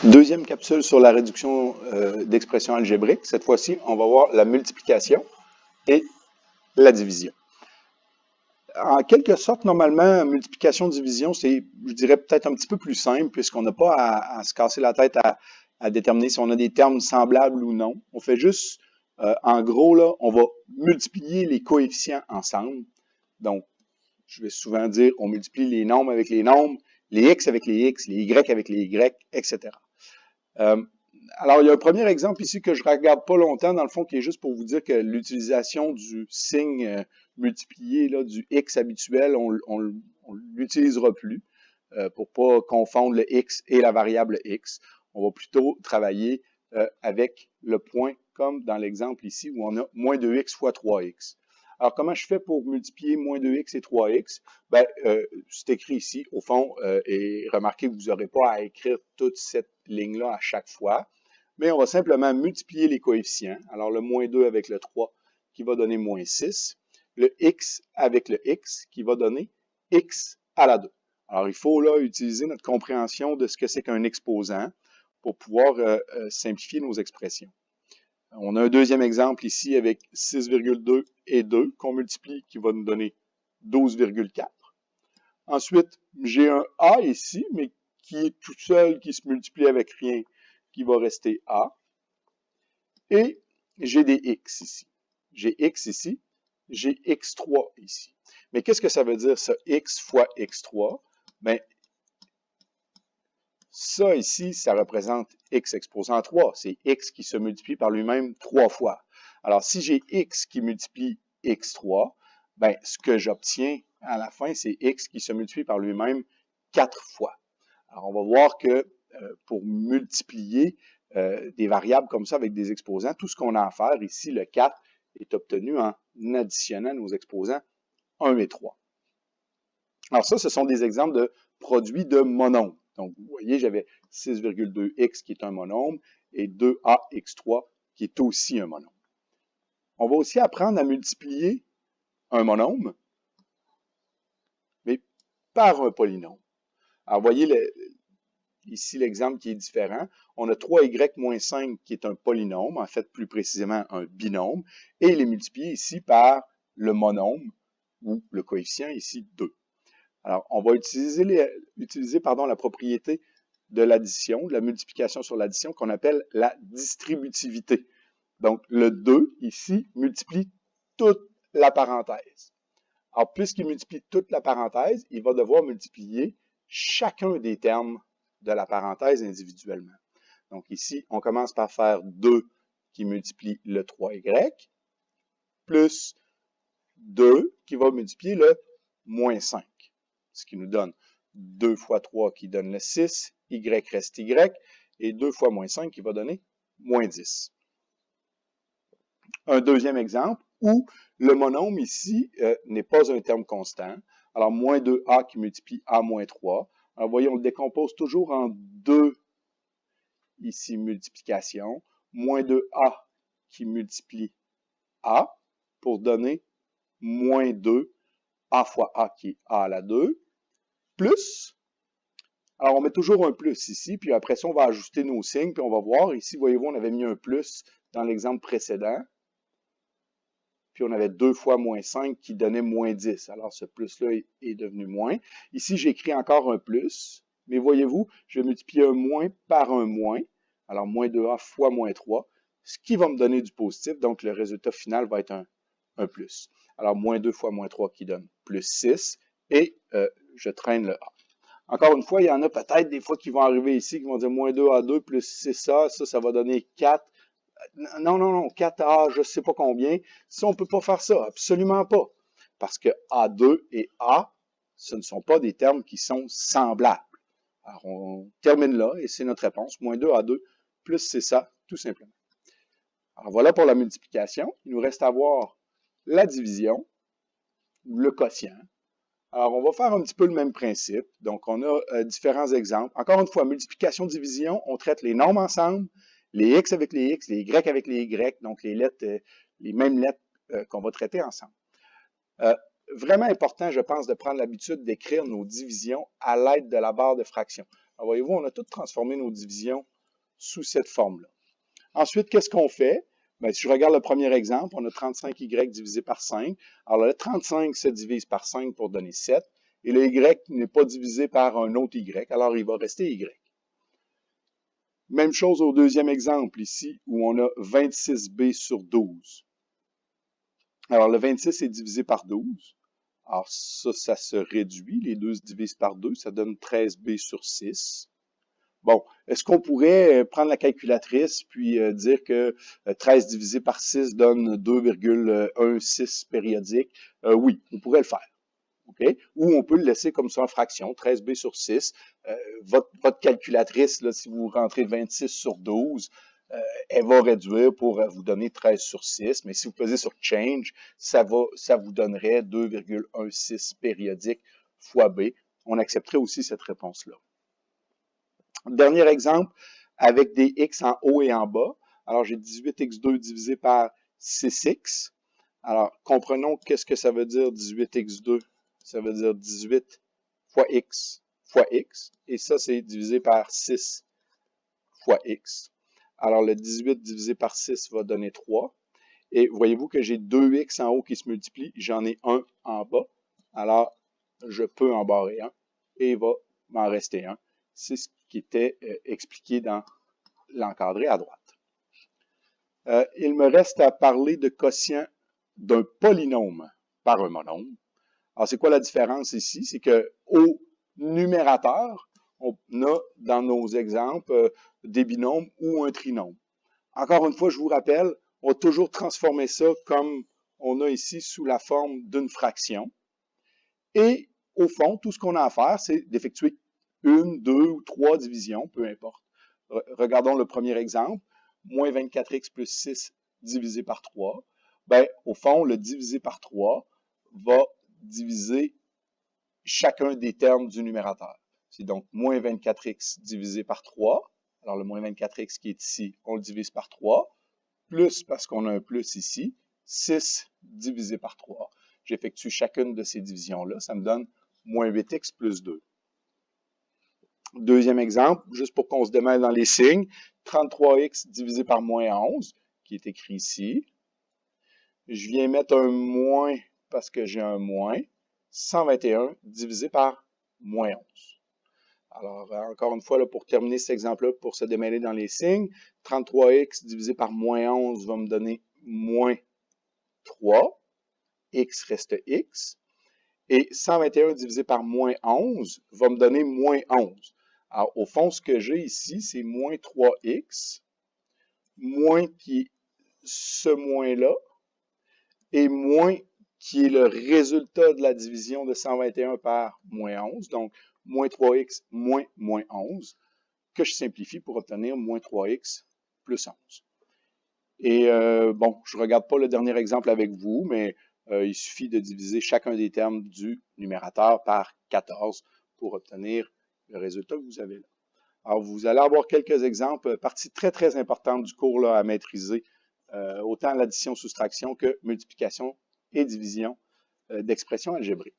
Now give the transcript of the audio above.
Deuxième capsule sur la réduction d'expressions algébriques. Cette fois-ci, on va voir la multiplication et la division. En quelque sorte, normalement, multiplication-division, c'est, je dirais, peut-être un petit peu plus simple puisqu'on n'a pas à se casser la tête à déterminer si on a des termes semblables ou non. On fait juste, en gros, là, on va multiplier les coefficients ensemble. Donc, je vais souvent dire, on multiplie les nombres avec les nombres, les x avec les x, les y avec les y, etc. Alors, il y a un premier exemple ici que je ne regarde pas longtemps, dans le fond, qui est juste pour vous dire que l'utilisation du signe multiplié, là, du x habituel, on l'utilisera plus pour ne pas confondre le x et la variable x. On va plutôt travailler avec le point, comme dans l'exemple ici, où on a moins 2x fois 3x. Alors, comment je fais pour multiplier moins 2x et 3x? Ben, c'est écrit ici, au fond, et remarquez que vous n'aurez pas à écrire toute cette ligne-là à chaque fois, mais on va simplement multiplier les coefficients. Alors, le moins 2 avec le 3 qui va donner moins 6, le x avec le x qui va donner x à la 2. Alors, il faut là utiliser notre compréhension de ce que c'est qu'un exposant pour pouvoir simplifier nos expressions. On a un deuxième exemple ici avec 6,2 et 2 qu'on multiplie qui va nous donner 12,4. Ensuite, j'ai un A ici, mais qui est tout seul, qui se multiplie avec rien, qui va rester A. Et j'ai des X ici. J'ai X ici, j'ai X3 ici. Mais qu'est-ce que ça veut dire, ça, X fois X3? Bien, ça ici, ça représente x exposant 3. C'est x qui se multiplie par lui-même 3 fois. Alors, si j'ai x qui multiplie x3, ben, ce que j'obtiens à la fin, c'est x qui se multiplie par lui-même 4 fois. Alors, on va voir que pour multiplier des variables comme ça avec des exposants, tout ce qu'on a à faire ici, le 4, est obtenu en additionnant nos exposants 1 et 3. Alors ça, ce sont des exemples de produits de monombre. Donc, vous voyez, j'avais 6,2x qui est un monombre et 2ax3 qui est aussi un monombre. On va aussi apprendre à multiplier un monombre, mais par un polynôme. Alors, vous voyez ici l'exemple qui est différent. On a 3y moins 5 qui est un polynôme, en fait plus précisément un binôme, et il est multiplié ici par le monombre, ou le coefficient ici 2. Alors, on va utiliser la propriété de l'addition, de la multiplication sur l'addition, qu'on appelle la distributivité. Donc, le 2, ici, multiplie toute la parenthèse. Alors, puisqu'il multiplie toute la parenthèse, il va devoir multiplier chacun des termes de la parenthèse individuellement. Donc, ici, on commence par faire 2 qui multiplie le 3y, plus 2 qui va multiplier le moins 5. Ce qui nous donne 2 fois 3 qui donne le 6, y reste y, et 2 fois moins 5 qui va donner moins 10. Un deuxième exemple où le monombre ici n'est pas un terme constant. Alors, moins 2a qui multiplie a moins 3. Alors, voyez, on le décompose toujours en 2, ici, multiplication. Moins 2a qui multiplie a pour donner moins 2 a fois a qui est a à la 2. Plus, alors on met toujours un plus ici, puis après ça, on va ajuster nos signes, puis on va voir, ici, voyez-vous, on avait mis un plus dans l'exemple précédent, puis on avait 2 fois moins 5 qui donnait moins 10, alors ce plus-là est devenu moins. Ici, j'écris encore un plus, mais voyez-vous, je vais multiplier un moins par un moins, alors moins 2a fois moins 3, ce qui va me donner du positif, donc le résultat final va être un plus. Alors, moins 2 fois moins 3 qui donne plus 6, et je traîne le A. Encore une fois, il y en a peut-être des fois qui vont arriver ici, qui vont dire moins 2A2 plus 6A, ça va donner 4. Non, 4A, je ne sais pas combien. Ça, on ne peut pas faire ça, absolument pas. Parce que A2 et A, ce ne sont pas des termes qui sont semblables. Alors, on termine là, et c'est notre réponse, moins 2A2 plus 6A, tout simplement. Alors, voilà pour la multiplication. Il nous reste à voir la division, le quotient. Alors, on va faire un petit peu le même principe. Donc, on a différents exemples. Encore une fois, multiplication-division, on traite les nombres ensemble, les x avec les x, les y avec les y, donc les lettres, les mêmes lettres qu'on va traiter ensemble. Vraiment important, je pense, de prendre l'habitude d'écrire nos divisions à l'aide de la barre de fraction. Alors, voyez-vous, on a tout transformé nos divisions sous cette forme-là. Ensuite, qu'est-ce qu'on fait? Bien, si je regarde le premier exemple, on a 35y divisé par 5. Alors, le 35 se divise par 5 pour donner 7. Et le y n'est pas divisé par un autre y, alors il va rester y. Même chose au deuxième exemple ici, où on a 26b sur 12. Alors, le 26 est divisé par 12. Alors, ça se réduit. Les deux se divisent par 2. Ça donne 13b sur 6. Bon, est-ce qu'on pourrait prendre la calculatrice puis dire que 13 divisé par 6 donne 2,16 périodique? Oui, on pourrait le faire. Okay? Ou on peut le laisser comme ça en fraction, 13b sur 6. Votre calculatrice, là, si vous rentrez 26 sur 12, elle va réduire pour vous donner 13 sur 6. Mais si vous pesez sur Change, ça vous donnerait 2,16 périodique fois b. On accepterait aussi cette réponse-là. Dernier exemple, avec des x en haut et en bas. Alors, j'ai 18x2 divisé par 6x. Alors, comprenons qu'est-ce que ça veut dire 18x2. Ça veut dire 18 fois x. Et ça, c'est divisé par 6 fois x. Alors, le 18 divisé par 6 va donner 3. Et voyez-vous que j'ai 2x en haut qui se multiplient. J'en ai 1 en bas. Alors, je peux en barrer 1. Et il va m'en rester 1. C'est ce qui était expliqué dans l'encadré à droite. Il me reste à parler de quotient d'un polynôme par un monôme. Alors, c'est quoi la différence ici? C'est qu'au numérateur, on a dans nos exemples des binômes ou un trinôme. Encore une fois, je vous rappelle, on va toujours transformer ça comme on a ici sous la forme d'une fraction. Et au fond, tout ce qu'on a à faire, c'est d'effectuer une, deux ou trois divisions, peu importe. Regardons le premier exemple. Moins 24x plus 6 divisé par 3. Bien, au fond, le divisé par 3 va diviser chacun des termes du numérateur. C'est donc moins 24x divisé par 3. Alors, le moins 24x qui est ici, on le divise par 3. Plus, parce qu'on a un plus ici, 6 divisé par 3. J'effectue chacune de ces divisions-là. Ça me donne moins 8x plus 2. Deuxième exemple, juste pour qu'on se démêle dans les signes, 33x divisé par moins 11, qui est écrit ici. Je viens mettre un moins parce que j'ai un moins. 121 divisé par moins 11. Alors, encore une fois, là, pour terminer cet exemple-là, pour se démêler dans les signes, 33x divisé par moins 11 va me donner moins 3. X reste x. Et 121 divisé par moins 11 va me donner moins 11. Alors, au fond, ce que j'ai ici, c'est moins 3x, moins qui est ce moins-là, et moins qui est le résultat de la division de 121 par moins 11, donc moins 3x moins moins 11, que je simplifie pour obtenir moins 3x plus 11. Et bon, je ne regarde pas le dernier exemple avec vous, mais il suffit de diviser chacun des termes du numérateur par 14 pour obtenir le résultat que vous avez là. Alors, vous allez avoir quelques exemples, partie très, très importante du cours là, à maîtriser, autant l'addition-soustraction que multiplication et division d'expressions algébriques.